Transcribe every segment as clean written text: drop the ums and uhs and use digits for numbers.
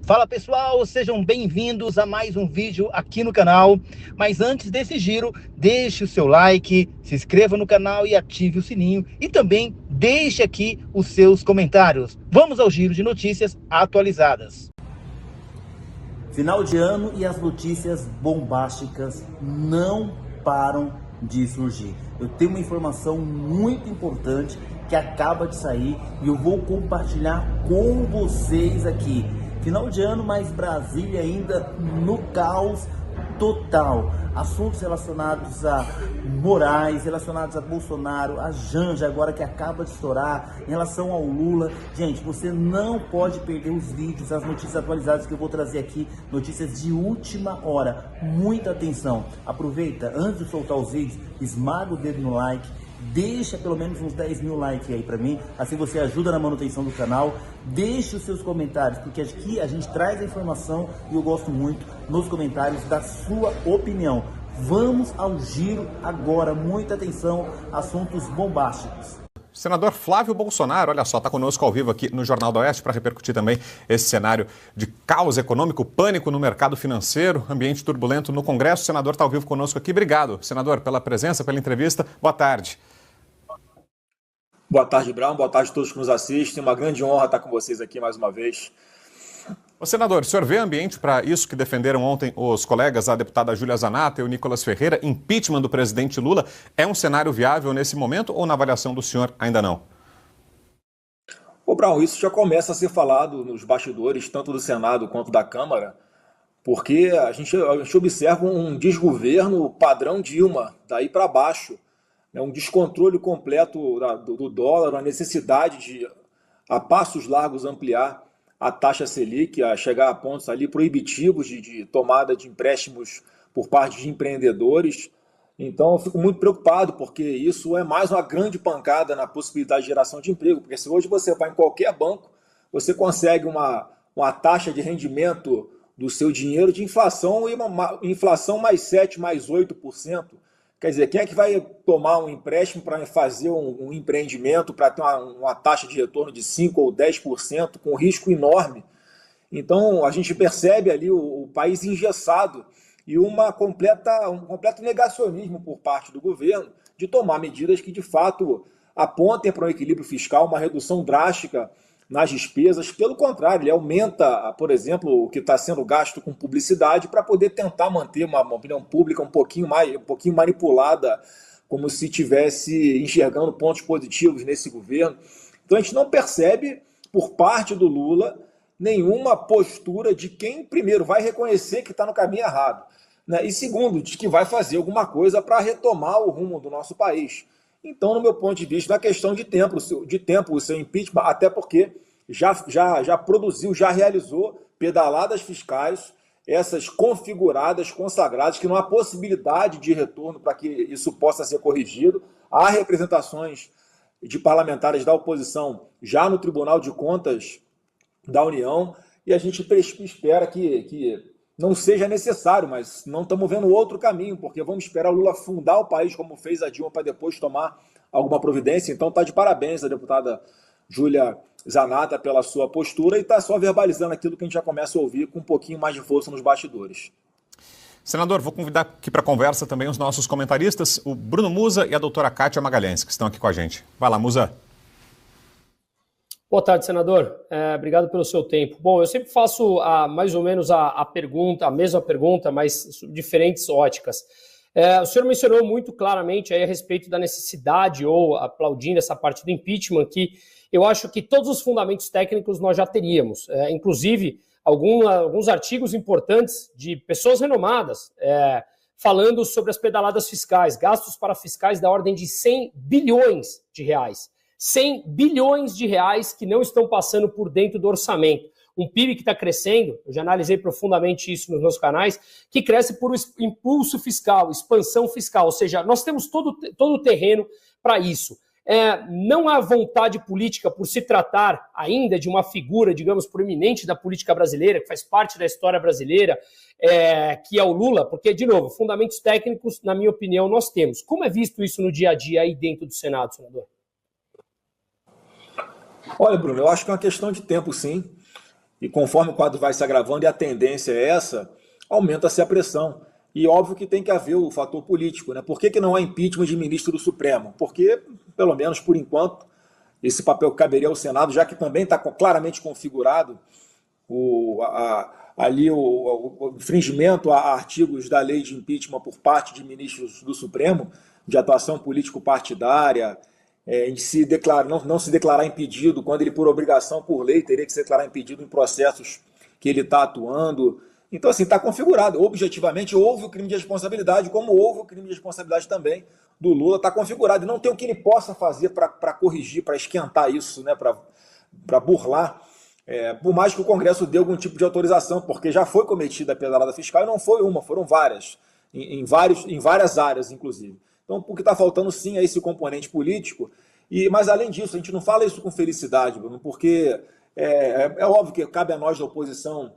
Fala pessoal, sejam bem-vindos a mais um vídeo aqui no canal. Mas antes desse giro, deixe o seu like, se inscreva no canal e ative o sininho. E também deixe aqui os seus comentários. Vamos ao giro de notícias atualizadas. Final de ano e as notícias bombásticas não param de surgir. Eu tenho uma informação muito importante que acaba de sair e eu vou compartilhar com vocês aqui. Final de ano, mas Brasília ainda no caos total. Assuntos relacionados a Moraes, relacionados a Bolsonaro, a Janja agora que acaba de estourar, em relação ao Lula. Gente, você não pode perder os vídeos, as notícias atualizadas que eu vou trazer aqui, notícias de última hora. Muita atenção. Aproveita, antes de soltar os vídeos, esmaga o dedo no like, deixa pelo menos uns 10 mil likes aí pra mim, assim você ajuda na manutenção do canal. Deixe os seus comentários, porque aqui a gente traz a informação e eu gosto muito nos comentários da sua opinião. Vamos ao giro agora, muita atenção, assuntos bombásticos. Senador Flávio Bolsonaro, olha só, está conosco ao vivo aqui no Jornal do Oeste para repercutir também esse cenário de caos econômico, pânico no mercado financeiro, ambiente turbulento no Congresso. O senador está ao vivo conosco aqui. Obrigado, senador, pela presença, pela entrevista. Boa tarde. Boa tarde, Brown. Boa tarde a todos que nos assistem. Uma grande honra estar com vocês aqui mais uma vez. Ô, senador, o senhor vê ambiente para isso que defenderam ontem os colegas, a deputada Júlia Zanatta e o Nicolas Ferreira, impeachment do presidente Lula? É um cenário viável nesse momento ou na avaliação do senhor ainda não? Ô, Brown, isso já começa a ser falado nos bastidores, tanto do Senado quanto da Câmara, porque a gente observa um desgoverno padrão Dilma, daí para baixo, né, um descontrole completo do dólar, a necessidade de, a passos largos, ampliar a taxa Selic, a chegar a pontos ali proibitivos de tomada de empréstimos por parte de empreendedores. Então, eu fico muito preocupado, porque isso é mais uma grande pancada na possibilidade de geração de emprego, porque se hoje você vai em qualquer banco, você consegue uma taxa de rendimento do seu dinheiro de inflação, e uma inflação mais 7%, mais 8%. Quer dizer, quem é que vai tomar um empréstimo para fazer um empreendimento, para ter uma taxa de retorno de 5% ou 10%, com risco enorme? Então, a gente percebe ali o país engessado e um completo negacionismo por parte do governo de tomar medidas que, de fato, apontem para um equilíbrio fiscal, uma redução drástica nas despesas. Pelo contrário, ele aumenta, por exemplo, o que está sendo gasto com publicidade para poder tentar manter uma opinião pública um pouquinho manipulada, como se estivesse enxergando pontos positivos nesse governo. Então a gente não percebe, por parte do Lula, nenhuma postura de quem, primeiro, vai reconhecer que está no caminho errado, né? E segundo, de que vai fazer alguma coisa para retomar o rumo do nosso país. Então, no meu ponto de vista, na questão de tempo o seu impeachment, até porque já produziu, já realizou pedaladas fiscais, essas configuradas, consagradas, que não há possibilidade de retorno para que isso possa ser corrigido. Há representações de parlamentares da oposição já no Tribunal de Contas da União, e a gente espera que não seja necessário, mas não estamos vendo outro caminho, porque vamos esperar o Lula fundar o país como fez a Dilma para depois tomar alguma providência. Então está de parabéns a deputada Júlia Zanatta pela sua postura e está só verbalizando aquilo que a gente já começa a ouvir com um pouquinho mais de força nos bastidores. Senador, vou convidar aqui para a conversa também os nossos comentaristas, o Bruno Musa e a doutora Kátia Magalhães, que estão aqui com a gente. Vai lá, Musa. Boa tarde, senador. Obrigado pelo seu tempo. Bom, eu sempre faço mais ou menos a mesma pergunta, mas diferentes óticas. O senhor mencionou muito claramente aí a respeito da necessidade, ou aplaudindo essa parte do impeachment, que eu acho que todos os fundamentos técnicos nós já teríamos. Inclusive, alguns artigos importantes de pessoas renomadas, falando sobre as pedaladas fiscais, gastos para fiscais da ordem de 100 bilhões de reais. 100 bilhões de reais que não estão passando por dentro do orçamento. Um PIB que está crescendo, eu já analisei profundamente isso nos meus canais, que cresce por impulso fiscal, expansão fiscal, ou seja, nós temos todo o terreno para isso. Não há vontade política por se tratar ainda de uma figura, digamos, proeminente da política brasileira, que faz parte da história brasileira, que é o Lula, porque, de novo, fundamentos técnicos, na minha opinião, nós temos. Como é visto isso no dia a dia aí dentro do Senado, senador? Olha, Bruno, eu acho que é uma questão de tempo, sim. E conforme o quadro vai se agravando e a tendência é essa, aumenta-se a pressão. E óbvio que tem que haver o fator político, né? Por que não há impeachment de ministro do Supremo? Porque, pelo menos por enquanto, esse papel caberia ao Senado, já que também está claramente configurado o infringimento a artigos da lei de impeachment por parte de ministros do Supremo, de atuação político-partidária, não se declarar impedido, quando ele, por obrigação, por lei, teria que se declarar impedido em processos que ele está atuando. Então, assim, está configurado. Objetivamente, houve o crime de responsabilidade, como houve o crime de responsabilidade também do Lula, está configurado. E não tem o que ele possa fazer para corrigir, para esquentar isso, né, para burlar, por mais que o Congresso dê algum tipo de autorização, porque já foi cometida a pedalada fiscal, e não foi uma, foram várias, em várias áreas, inclusive. Então, o que está faltando, sim, é esse componente político. Mas, além disso, a gente não fala isso com felicidade, Bruno, porque é óbvio que cabe a nós da oposição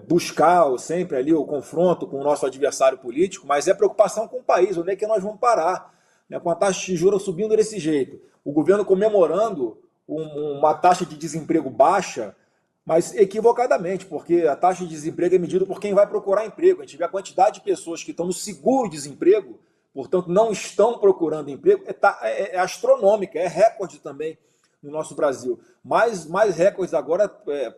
buscar sempre ali o confronto com o nosso adversário político, mas é preocupação com o país, onde é que nós vamos parar, né, com a taxa de juros subindo desse jeito. O governo comemorando uma taxa de desemprego baixa, mas equivocadamente, porque a taxa de desemprego é medida por quem vai procurar emprego. A gente vê a quantidade de pessoas que estão no seguro-desemprego, portanto não estão procurando emprego, é astronômica, é recorde também no nosso Brasil. Mais recordes agora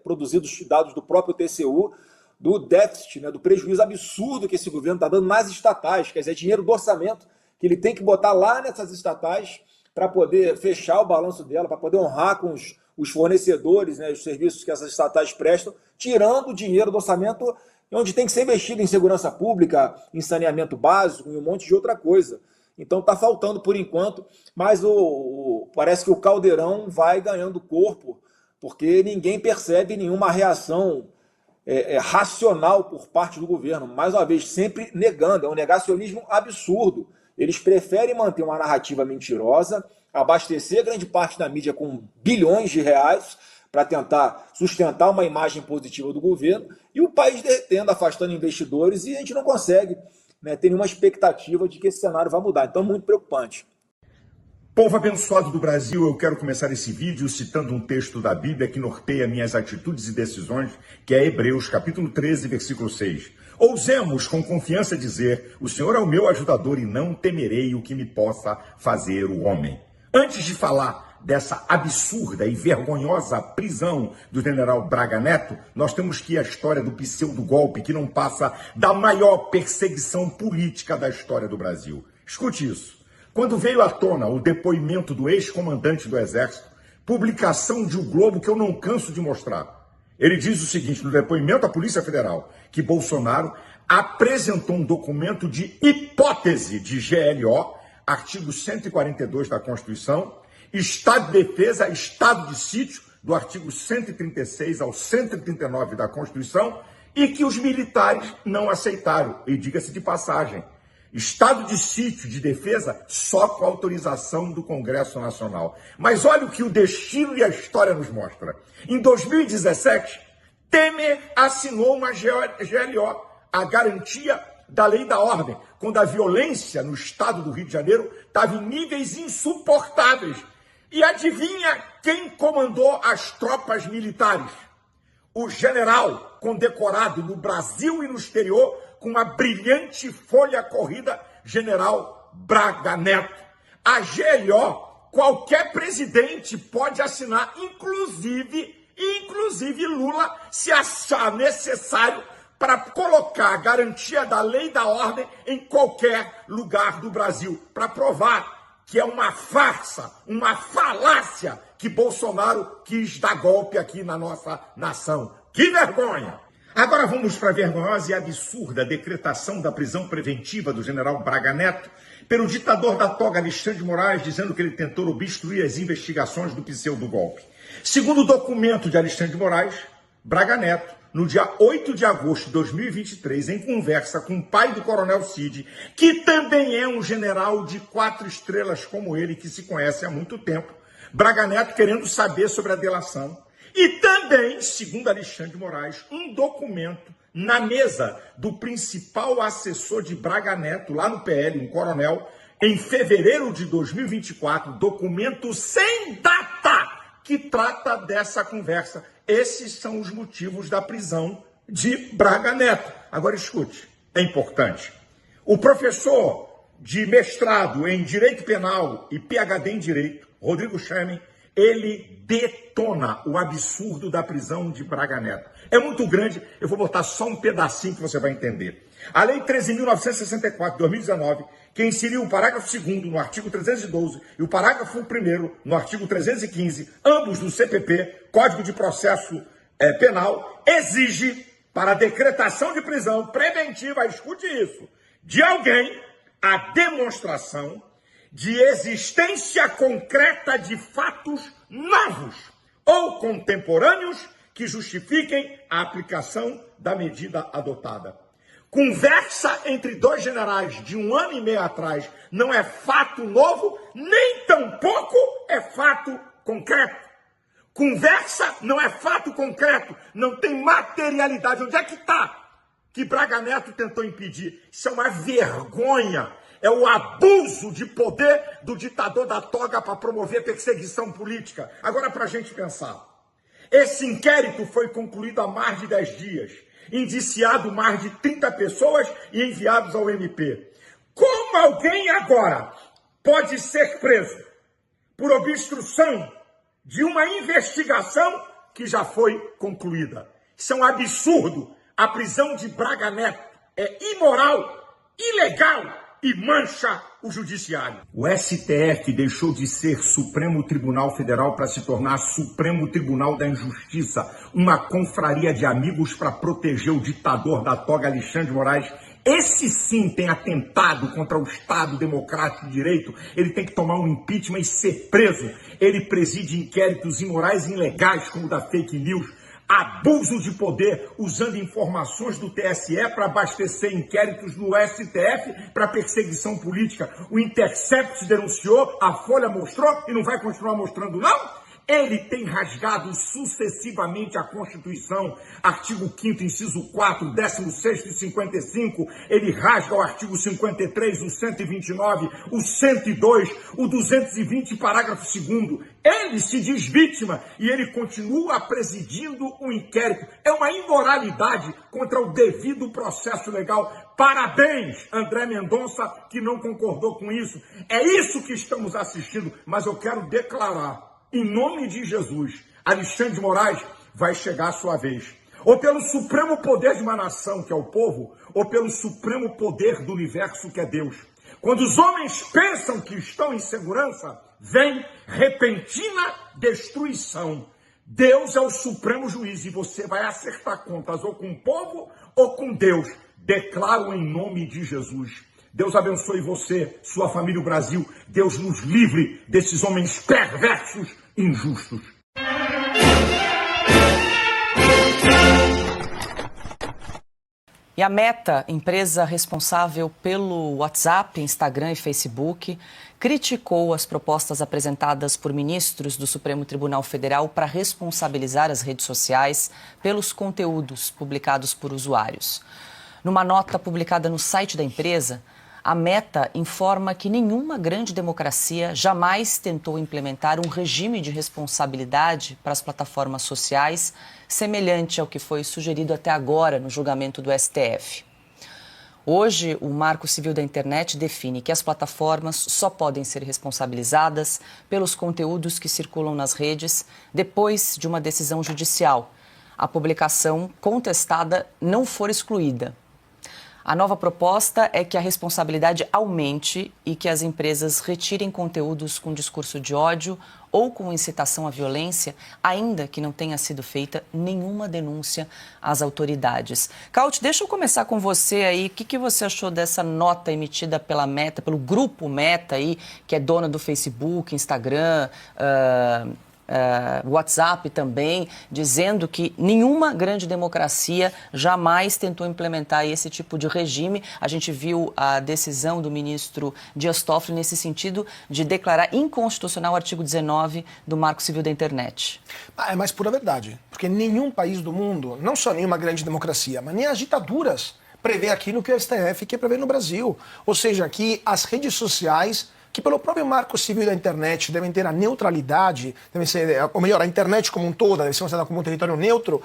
produzidos, dados do próprio TCU, do déficit, né, do prejuízo absurdo que esse governo está dando nas estatais, quer dizer, dinheiro do orçamento que ele tem que botar lá nessas estatais para poder fechar o balanço dela, para poder honrar com os fornecedores, né, os serviços que essas estatais prestam, tirando o dinheiro do orçamento onde tem que ser investido em segurança pública, em saneamento básico e um monte de outra coisa. Então está faltando por enquanto, mas parece que o caldeirão vai ganhando corpo, porque ninguém percebe nenhuma reação racional por parte do governo. Mais uma vez, sempre negando, é um negacionismo absurdo. Eles preferem manter uma narrativa mentirosa, abastecer grande parte da mídia com bilhões de reais para tentar sustentar uma imagem positiva do governo, e o país derretendo, afastando investidores, e a gente não consegue, né, ter nenhuma expectativa de que esse cenário vai mudar. Então, muito preocupante. Povo abençoado do Brasil, eu quero começar esse vídeo citando um texto da Bíblia que norteia minhas atitudes e decisões, que é Hebreus, capítulo 13, versículo 6. Ousemos com confiança dizer, o Senhor é o meu ajudador e não temerei o que me possa fazer o homem. Antes de falar dessa absurda e vergonhosa prisão do general Braga Neto, nós temos que ir à história do pseudo-golpe, que não passa da maior perseguição política da história do Brasil. Escute isso. Quando veio à tona o depoimento do ex-comandante do Exército, publicação de O Globo que eu não canso de mostrar, ele diz o seguinte, no depoimento à Polícia Federal, que Bolsonaro apresentou um documento de hipótese de GLO, artigo 142 da Constituição, Estado de Defesa, Estado de Sítio, do artigo 136 ao 139 da Constituição, e que os militares não aceitaram. E diga-se de passagem, Estado de Sítio, de Defesa, só com autorização do Congresso Nacional. Mas olha o que o destino e a história nos mostra. Em 2017, Temer assinou uma GLO, a garantia da lei da ordem, quando a violência no estado do Rio de Janeiro estava em níveis insuportáveis. E adivinha quem comandou as tropas militares? O general condecorado no Brasil e no exterior com uma brilhante folha corrida, general Braga Neto. A GLO, qualquer presidente pode assinar, inclusive Lula, se achar necessário, para colocar a garantia da lei da ordem em qualquer lugar do Brasil, para provar que é uma farsa, uma falácia que Bolsonaro quis dar golpe aqui na nossa nação. Que vergonha! Agora vamos para a vergonhosa e absurda decretação da prisão preventiva do general Braga Neto pelo ditador da toga Alexandre de Moraes, dizendo que ele tentou obstruir as investigações do pseudo-golpe. Segundo o documento de Alexandre de Moraes, Braga Neto, no dia 8 de agosto de 2023, em conversa com o pai do coronel Cid, que também é um general de 4 estrelas como ele, que se conhece há muito tempo, Braga Neto querendo saber sobre a delação, e também, segundo Alexandre de Moraes, um documento na mesa do principal assessor de Braga Neto, lá no PL, um coronel, em fevereiro de 2024, documento sem data, que trata dessa conversa. Esses são os motivos da prisão de Braga Neto. Agora escute, é importante. O professor de mestrado em Direito Penal e PhD em Direito, Rodrigo Schemen, ele detona o absurdo da prisão de Braga Neto. É muito grande, eu vou botar só um pedacinho que você vai entender. A Lei 13.964, de 2019, que inseriu o parágrafo 2º no artigo 312 e o parágrafo 1º no artigo 315, ambos do CPP, Código de Processo Penal, exige, para a decretação de prisão preventiva, escute isso, de alguém, a demonstração de existência concreta de fatos novos ou contemporâneos que justifiquem a aplicação da medida adotada. Conversa entre dois generais de 1 ano e meio atrás não é fato novo, nem tampouco é fato concreto. Conversa não é fato concreto, não tem materialidade. Onde é que está que Braga Neto tentou impedir? Isso é uma vergonha. É o abuso de poder do ditador da toga para promover perseguição política. Agora, para a gente pensar. Esse inquérito foi concluído há mais de 10 dias. Indiciado mais de 30 pessoas e enviados ao MP. Como alguém agora pode ser preso por obstrução de uma investigação que já foi concluída? Isso é um absurdo. A prisão de Braga Neto é imoral, ilegal e mancha o judiciário. O STF deixou de ser Supremo Tribunal Federal para se tornar Supremo Tribunal da Injustiça, uma confraria de amigos para proteger o ditador da toga Alexandre de Moraes. Esse sim tem atentado contra o Estado Democrático de Direito. Ele tem que tomar um impeachment e ser preso. Ele preside inquéritos imorais e ilegais, como o da fake news, abuso de poder usando informações do TSE para abastecer inquéritos no STF para perseguição política. O Intercept denunciou, a Folha mostrou e não vai continuar mostrando, não? Ele tem rasgado sucessivamente a Constituição, artigo 5º, inciso 4, 16º e 55, ele rasga o artigo 53, o 129, o 102, o 220, parágrafo 2º. Ele se diz vítima e ele continua presidindo o inquérito. É uma imoralidade contra o devido processo legal. Parabéns, André Mendonça, que não concordou com isso. É isso que estamos assistindo, mas eu quero declarar, em nome de Jesus, Alexandre de Moraes vai chegar a sua vez. Ou pelo supremo poder de uma nação, que é o povo, ou pelo supremo poder do universo, que é Deus. Quando os homens pensam que estão em segurança, vem repentina destruição. Deus é o supremo juiz e você vai acertar contas ou com o povo ou com Deus. Declaro em nome de Jesus. Deus abençoe você, sua família, o Brasil. Deus nos livre desses homens perversos e injustos. E a Meta, empresa responsável pelo WhatsApp, Instagram e Facebook, criticou as propostas apresentadas por ministros do Supremo Tribunal Federal para responsabilizar as redes sociais pelos conteúdos publicados por usuários. Numa nota publicada no site da empresa, a Meta informa que nenhuma grande democracia jamais tentou implementar um regime de responsabilidade para as plataformas sociais, semelhante ao que foi sugerido até agora no julgamento do STF. Hoje, o Marco Civil da Internet define que as plataformas só podem ser responsabilizadas pelos conteúdos que circulam nas redes depois de uma decisão judicial. A publicação contestada não for excluída. A nova proposta é que a responsabilidade aumente e que as empresas retirem conteúdos com discurso de ódio ou com incitação à violência, ainda que não tenha sido feita nenhuma denúncia às autoridades. Caute, deixa eu começar com você aí. O que você achou dessa nota emitida pela Meta, pelo grupo Meta aí, que é dona do Facebook, Instagram, WhatsApp também, dizendo que nenhuma grande democracia jamais tentou implementar esse tipo de regime. A gente viu a decisão do ministro Dias Toffoli nesse sentido de declarar inconstitucional o artigo 19 do Marco Civil da Internet. É mais pura verdade, porque nenhum país do mundo, não só nenhuma grande democracia, mas nem as ditaduras prevê aquilo que o STF quer prever no Brasil. Ou seja, que as redes sociais que pelo próprio marco civil da internet devem ter a neutralidade, devem ser, ou melhor, a internet como um todo deve ser considerada como um território neutro,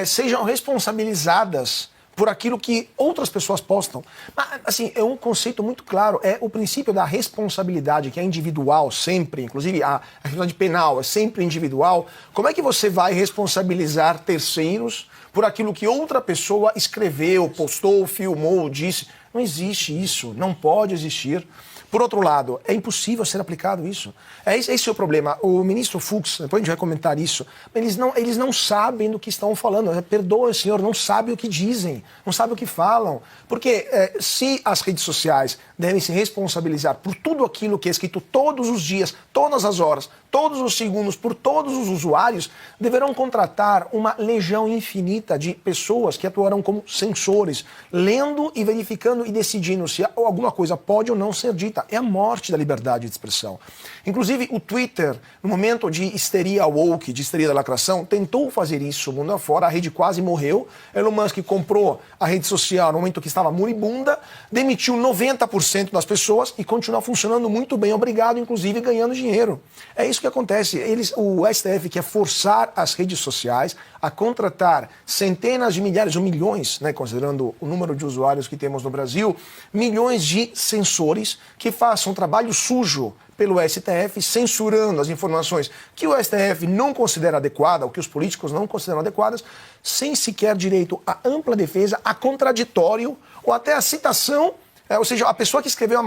sejam responsabilizadas por aquilo que outras pessoas postam. Mas, assim, é um conceito muito claro, é o princípio da responsabilidade, que é individual sempre, inclusive a responsabilidade penal é sempre individual. Como é que você vai responsabilizar terceiros por aquilo que outra pessoa escreveu, postou, filmou, disse? Não existe isso, não pode existir. Por outro lado, é impossível ser aplicado isso. Esse é o problema. O ministro Fux, depois a gente vai comentar isso, eles não sabem do que estão falando. Perdoa, senhor, não sabem o que dizem, não sabem o que falam. Porque se as redes sociais devem se responsabilizar por tudo aquilo que é escrito todos os dias, todas as horas, todos os segundos, por todos os usuários, deverão contratar uma legião infinita de pessoas que atuarão como censores, lendo e verificando e decidindo se alguma coisa pode ou não ser dita. É a morte da liberdade de expressão. Inclusive, o Twitter, no momento de histeria woke, de histeria da lacração, tentou fazer isso mundo afora, a rede quase morreu. Elon Musk comprou a rede social no momento que estava moribunda, demitiu 90% das pessoas e continua funcionando muito bem, obrigado, inclusive ganhando dinheiro. É isso que acontece. O STF quer forçar as redes sociais a contratar centenas de milhares ou milhões, né, considerando o número de usuários que temos no Brasil, milhões de censores que façam um trabalho sujo pelo STF, censurando as informações que o STF não considera adequadas, ou que os políticos não consideram adequadas, sem sequer direito à ampla defesa, a contraditório ou até a citação, ou seja, a pessoa que escreveu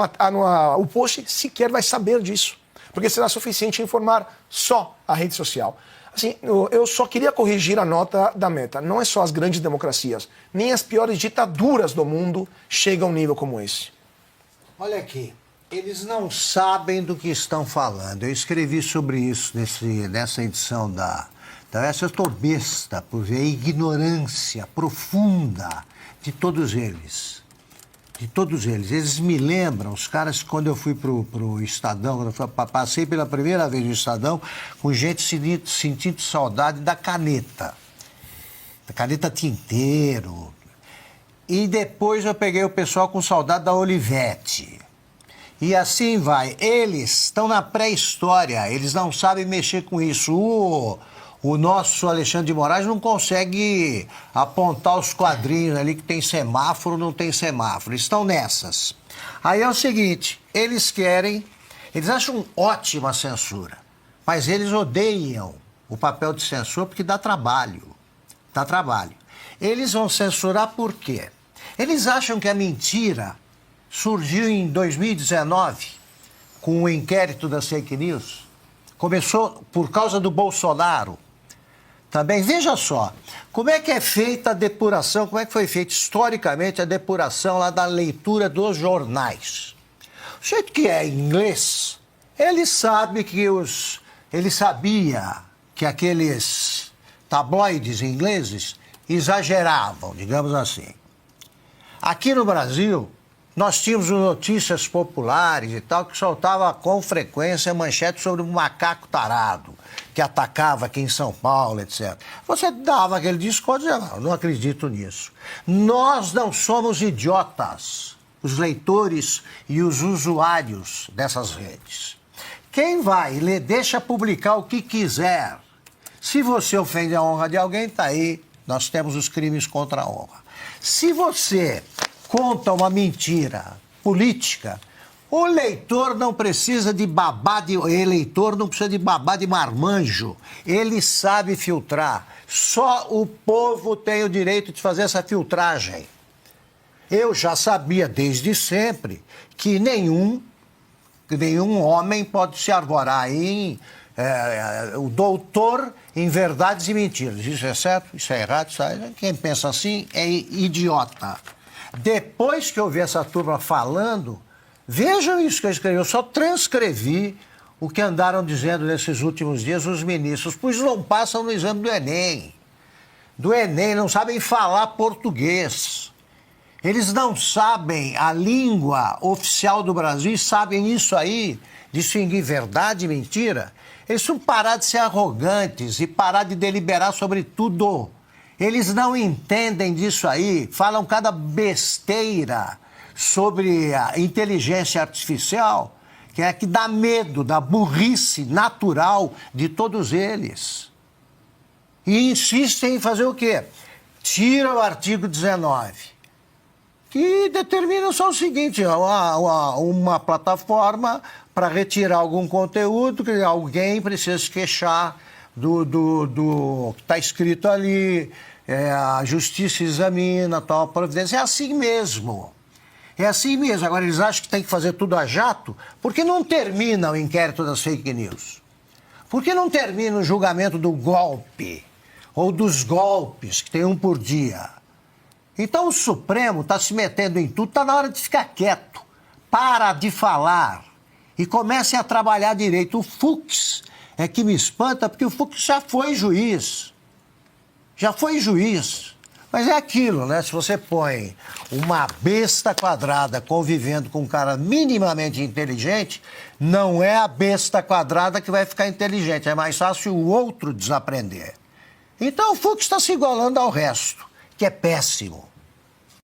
o post sequer vai saber disso, porque será suficiente informar só a rede social. Assim, eu só queria corrigir a nota da Meta. Não é só as grandes democracias, nem as piores ditaduras do mundo chegam a um nível como esse. Olha aqui, eles não sabem do que estão falando. Eu escrevi sobre isso nessa edição da eu estou besta por ver a ignorância profunda de todos eles. De todos eles. Eles me lembram, os caras, quando eu fui pro Estadão, quando eu passei pela primeira vez no Estadão, com gente sentindo saudade da caneta tinteiro. E depois eu peguei o pessoal com saudade da Olivetti. E assim vai. Eles estão na pré-história, eles não sabem mexer com isso. O nosso Alexandre de Moraes não consegue apontar os quadrinhos ali que tem semáforo, não tem semáforo. Estão nessas. Aí é o seguinte, eles acham ótima a censura, mas eles odeiam o papel de censor porque dá trabalho. Dá trabalho. Eles vão censurar por quê? Eles acham que a mentira surgiu em 2019 com o inquérito das fake news. Começou por causa do Bolsonaro. Também, veja só, como é que é feita a depuração, como é que foi feita historicamente a depuração lá da leitura dos jornais. O jeito que é em inglês, ele sabia que aqueles tabloides ingleses exageravam, digamos assim. Aqui no Brasil, nós tínhamos notícias populares e tal, que soltava com frequência manchete sobre um macaco tarado, que atacava aqui em São Paulo, etc. Você dava aquele discurso e dizia, não acredito nisso. Nós não somos idiotas, os leitores e os usuários dessas redes. Quem vai ler, deixa publicar o que quiser. Se você ofende a honra de alguém, tá aí, nós temos os crimes contra a honra. Se você conta uma mentira política, o eleitor não precisa de babá de marmanjo. Ele sabe filtrar. Só o povo tem o direito de fazer essa filtragem. Eu já sabia desde sempre que nenhum homem pode se arvorar em o doutor em verdades e mentiras. Isso é certo? Isso é errado? Quem pensa assim é idiota. Depois que eu vi essa turma falando, vejam isso que eu escrevi, eu só transcrevi o que andaram dizendo nesses últimos dias os ministros, pois não passam no exame do Enem. Não sabem falar português. Eles não sabem a língua oficial do Brasil e sabem isso aí, distinguir verdade e mentira. Eles precisam parar de ser arrogantes e parar de deliberar sobre tudo. Eles não entendem disso aí, falam cada besteira sobre a inteligência artificial que é a que dá medo da burrice natural de todos eles. E insistem em fazer o quê? Tira o artigo 19, que determina só o seguinte, uma plataforma para retirar algum conteúdo, que alguém precisa se queixar do que está escrito ali, a justiça examina, tal providência. É assim mesmo. É assim mesmo. Agora, eles acham que tem que fazer tudo a jato, por que não termina o inquérito das fake news? Por que não termina o julgamento do golpe? Ou dos golpes, que tem um por dia? Então o Supremo está se metendo em tudo, está na hora de ficar quieto. Para de falar e comecem a trabalhar direito. O Fux é que me espanta, porque o Fux já foi juiz. Já foi juiz. Mas é aquilo, né? Se você põe uma besta quadrada convivendo com um cara minimamente inteligente, não é a besta quadrada que vai ficar inteligente. É mais fácil o outro desaprender. Então o Fux está se igualando ao resto, que é péssimo.